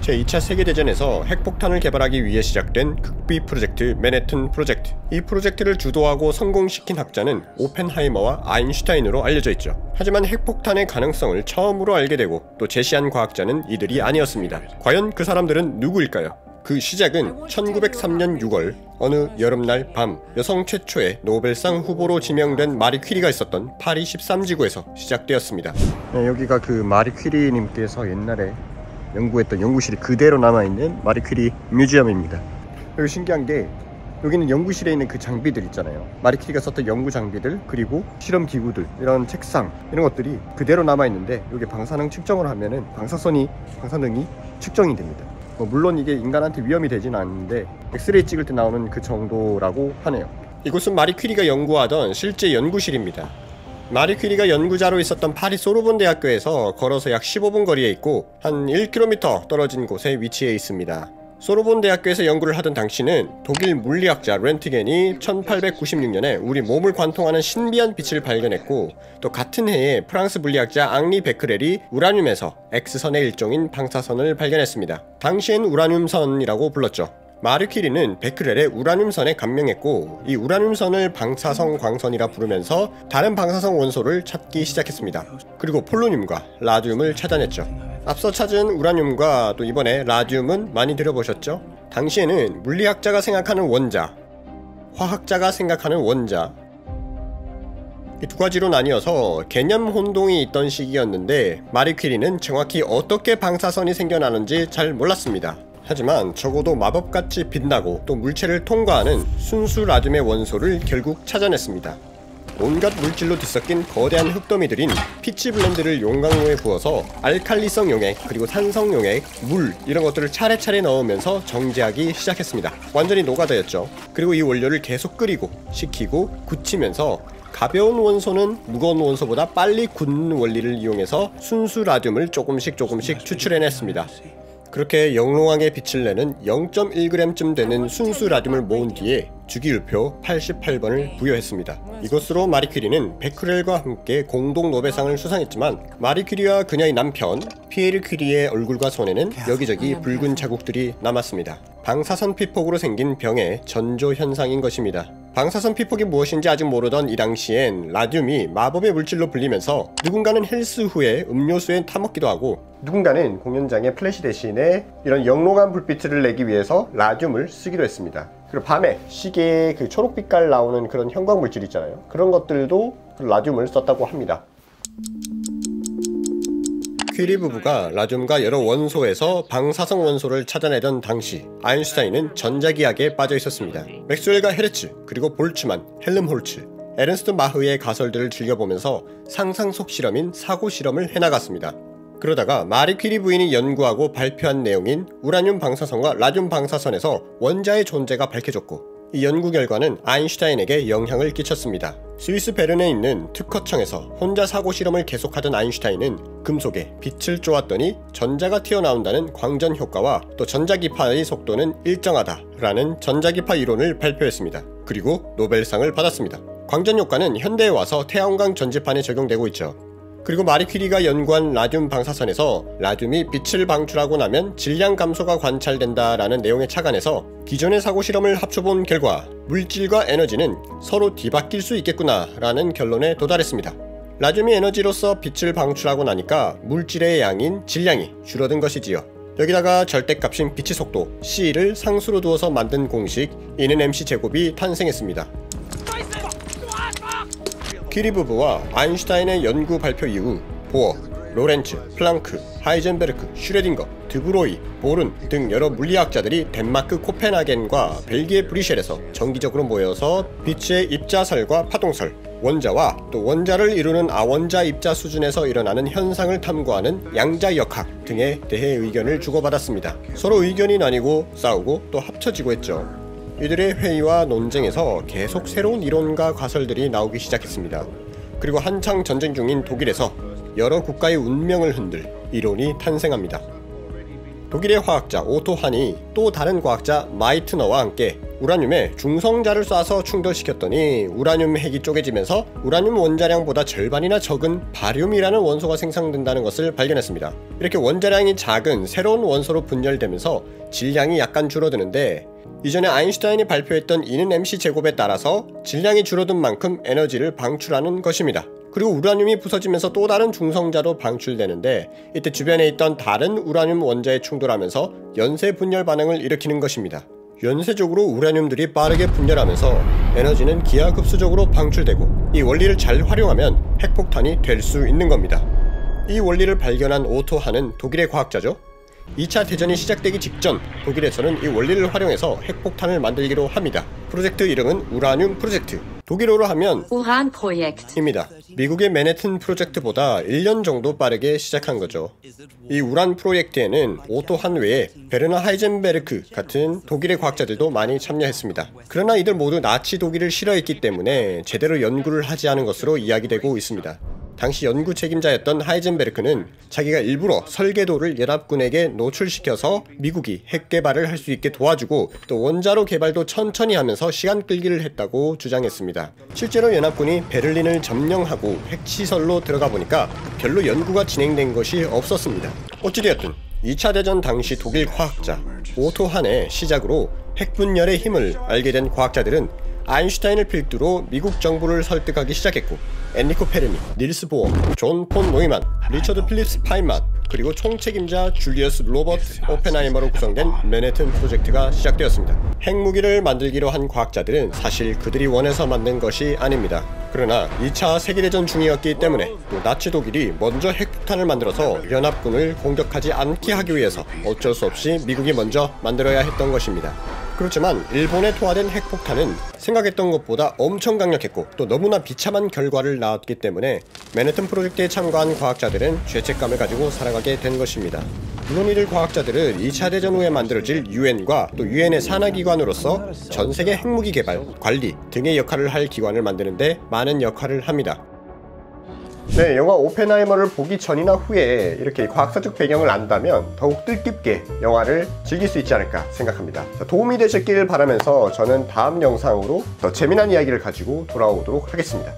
제2차 세계대전에서 핵폭탄을 개발하기 위해 시작된 극비 프로젝트 맨해튼 프로젝트. 이 프로젝트를 주도하고 성공시킨 학자는 오펜하이머와 아인슈타인으로 알려져 있죠. 하지만 핵폭탄의 가능성을 처음으로 알게 되고 또 제시한 과학자는 이들이 아니었습니다. 과연 그 사람들은 누구일까요? 그 시작은 1903년 6월 어느 여름날 밤 여성 최초의 노벨상 후보로 지명된 마리 퀴리가 있었던 파리 13지구에서 시작되었습니다. 네, 여기가 그 마리 퀴리님께서 옛날에 연구했던 연구실이 그대로 남아있는 마리 퀴리 뮤지엄입니다. 여기 신기한 게 여기는 연구실에 있는 그 장비들 있잖아요. 마리 퀴리가 썼던 연구 장비들, 그리고 실험 기구들, 이런 책상, 이런 것들이 그대로 남아있는데 여기 방사능 측정을 하면은 방사능이 측정이 됩니다. 물론 이게 인간한테 위험이 되진 않는데 엑스레이 찍을 때 나오는 그 정도라고 하네요. 이곳은 마리 퀴리가 연구하던 실제 연구실입니다. 마리 퀴리가 연구자로 있었던 파리 소르본 대학교에서 걸어서 약 15분 거리에 있고 한 1km 떨어진 곳에 위치해 있습니다. 소르본 대학교에서 연구를 하던 당시는 독일 물리학자 렌트겐이 1896년에 우리 몸을 관통하는 신비한 빛을 발견했고, 또 같은 해에 프랑스 물리학자 앙리 베크렐이 우라늄에서 X선의 일종인 방사선을 발견했습니다. 당시엔 우라늄선이라고 불렀죠. 마리 퀴리는 베크렐의 우라늄선에 감명했고 이 우라늄선을 방사성 광선이라 부르면서 다른 방사성 원소를 찾기 시작했습니다. 그리고 폴로늄과 라듐을 찾아냈죠. 앞서 찾은 우라늄과 또 이번에 라듐은 많이 들어보셨죠? 당시에는 물리학자가 생각하는 원자, 화학자가 생각하는 원자, 이 두 가지로 나뉘어서 개념 혼동이 있던 시기였는데 마리 퀴리는 정확히 어떻게 방사선이 생겨나는지 잘 몰랐습니다. 하지만 적어도 마법같이 빛나고 또 물체를 통과하는 순수 라듐의 원소를 결국 찾아냈습니다. 온갖 물질로 뒤섞인 거대한 흙더미들인 피치 블렌드를 용광로에 부어서 알칼리성 용액, 그리고 산성 용액, 물 이런 것들을 차례차례 넣으면서 정제하기 시작했습니다. 완전히 노가다였죠. 그리고 이 원료를 계속 끓이고 식히고 굳히면서 가벼운 원소는 무거운 원소보다 빨리 굳는 원리를 이용해서 순수 라듐을 조금씩 추출해냈습니다. 그렇게 영롱하게 빛을 내는 0.1g쯤 되는 순수 라듐을 모은 뒤에 주기율표 88번을 부여했습니다. 이것으로 마리 퀴리는 베크렐과 함께 공동 노벨상을 수상했지만 마리 퀴리와 그녀의 남편 피에르 퀴리의 얼굴과 손에는 여기저기 붉은 자국들이 남았습니다. 방사선 피폭으로 생긴 병의 전조 현상인 것입니다. 방사선 피폭이 무엇인지 아직 모르던 이 당시엔 라듐이 마법의 물질로 불리면서 누군가는 헬스 후에 음료수에 타먹기도 하고 누군가는 공연장의 플래시 대신에 이런 영롱한 불빛을 내기 위해서 라듐을 쓰기도 했습니다. 그리고 밤에 시계에 그 초록빛깔 나오는 그런 형광 물질 있잖아요. 그런 것들도 라듐을 썼다고 합니다. 퀴리 부부가 라듐과 여러 원소에서 방사성 원소를 찾아내던 당시 아인슈타인은 전자기학에 빠져 있었습니다. 맥스웰과 헤르츠, 그리고 볼츠만, 헬름홀츠, 에른스트 마흐의 가설들을 즐겨보면서 상상 속 실험인 사고 실험을 해나갔습니다. 그러다가 마리 퀴리 부인이 연구하고 발표한 내용인 우라늄 방사선과 라듐 방사선에서 원자의 존재가 밝혀졌고 이 연구 결과는 아인슈타인에게 영향을 끼쳤습니다. 스위스 베른에 있는 특허청에서 혼자 사고 실험을 계속하던 아인슈타인은 금속에 빛을 쪼았더니 전자가 튀어나온다는 광전 효과와 또 전자기파의 속도는 일정하다라는 전자기파 이론을 발표했습니다. 그리고 노벨상을 받았습니다. 광전 효과는 현대에 와서 태양광 전지판에 적용되고 있죠. 그리고 마리 퀴리가 연구한 라듐 방사선에서 라듐이 빛을 방출하고 나면 질량 감소가 관찰된다라는 내용에 착안해서 기존의 사고 실험을 합쳐본 결과 물질과 에너지는 서로 뒤바뀔 수 있겠구나 라는 결론에 도달했습니다. 라듐이 에너지로서 빛을 방출하고 나니까 물질의 양인 질량이 줄어든 것이지요. 여기다가 절대값인 빛의 속도 C를 상수로 두어서 만든 공식 E는 mc 제곱이 탄생했습니다. 퀴리 부부와 아인슈타인의 연구 발표 이후 보어, 로렌츠, 플랑크, 하이젠베르크, 슈레딩거, 드브로이, 보른 등 여러 물리학자들이 덴마크 코펜하겐과 벨기에 브뤼셀에서 정기적으로 모여서 빛의 입자설과 파동설, 원자와 또 원자를 이루는 아원자 입자 수준에서 일어나는 현상을 탐구하는 양자역학 등에 대해 의견을 주고받았습니다. 서로 의견이 나뉘고 싸우고 또 합쳐지고 했죠. 이들의 회의와 논쟁에서 계속 새로운 이론과 가설들이 나오기 시작했습니다. 그리고 한창 전쟁 중인 독일에서 여러 국가의 운명을 흔들 이론이 탄생합니다. 독일의 화학자 오토 한이 또 다른 과학자 마이트너와 함께 우라늄에 중성자를 쏴서 충돌시켰더니 우라늄 핵이 쪼개지면서 우라늄 원자량보다 절반이나 적은 바륨이라는 원소가 생성된다는 것을 발견했습니다. 이렇게 원자량이 작은 새로운 원소로 분열되면서 질량이 약간 줄어드는데, 이전에 아인슈타인이 발표했던 E는 mc 제곱에 따라서 질량이 줄어든 만큼 에너지를 방출하는 것입니다. 그리고 우라늄이 부서지면서 또 다른 중성자로 방출되는데, 이때 주변에 있던 다른 우라늄 원자에 충돌하면서 연쇄 분열 반응을 일으키는 것입니다. 연쇄적으로 우라늄들이 빠르게 분열하면서 에너지는 기하급수적으로 방출되고, 이 원리를 잘 활용하면 핵폭탄이 될 수 있는 겁니다. 이 원리를 발견한 오토 한은 독일의 과학자죠. 2차 대전이 시작되기 직전 독일에서는 이 원리를 활용해서 핵폭탄을 만들기로 합니다. 프로젝트 이름은 우라늄 프로젝트, 독일어로 하면 우란 프로젝트입니다. 미국의 맨해튼 프로젝트보다 1년 정도 빠르게 시작한 거죠. 이 우란 프로젝트에는 오토 한 외에 베르너 하이젠베르크 같은 독일의 과학자들도 많이 참여했습니다. 그러나 이들 모두 나치 독일을 싫어했기 때문에 제대로 연구를 하지 않은 것으로 이야기되고 있습니다. 당시 연구 책임자였던 하이젠베르크는 자기가 일부러 설계도를 연합군에게 노출시켜서 미국이 핵 개발을 할 수 있게 도와주고, 또 원자로 개발도 천천히 하면서 시간 끌기를 했다고 주장했습니다. 실제로 연합군이 베를린을 점령하고 핵시설로 들어가 보니까 별로 연구가 진행된 것이 없었습니다. 어찌되었든 2차 대전 당시 독일 과학자 오토 한의 시작으로 핵분열의 힘을 알게 된 과학자들은 아인슈타인을 필두로 미국 정부를 설득하기 시작했고, 엔리코 페르미, 닐스 보어, 존 폰 노이만, 리처드 필립스 파인만, 그리고 총책임자 줄리어스 로버트 오펜하이머로 구성된 맨해튼 프로젝트가 시작되었습니다. 핵무기를 만들기로 한 과학자들은 사실 그들이 원해서 만든 것이 아닙니다. 그러나 2차 세계대전 중이었기 때문에, 또 나치 독일이 먼저 핵폭탄을 만들어서 연합군을 공격하지 않게 하기 위해서 어쩔 수 없이 미국이 먼저 만들어야 했던 것입니다. 그렇지만 일본에 투하된 핵폭탄은 생각했던 것보다 엄청 강력했고, 또 너무나 비참한 결과를 낳았기 때문에 맨해튼 프로젝트에 참가한 과학자들은 죄책감을 가지고 살아가게 된 것입니다. 물론 이들 과학자들은 2차 대전 후에 만들어질 유엔과 또 유엔의 산하기관으로서 전세계 핵무기 개발, 관리 등의 역할을 할 기관을 만드는데 많은 역할을 합니다. 네, 영화 오펜하이머를 보기 전이나 후에 이렇게 과학사적 배경을 안다면 더욱 뜻깊게 영화를 즐길 수 있지 않을까 생각합니다. 도움이 되셨길 바라면서 저는 다음 영상으로 더 재미난 이야기를 가지고 돌아오도록 하겠습니다.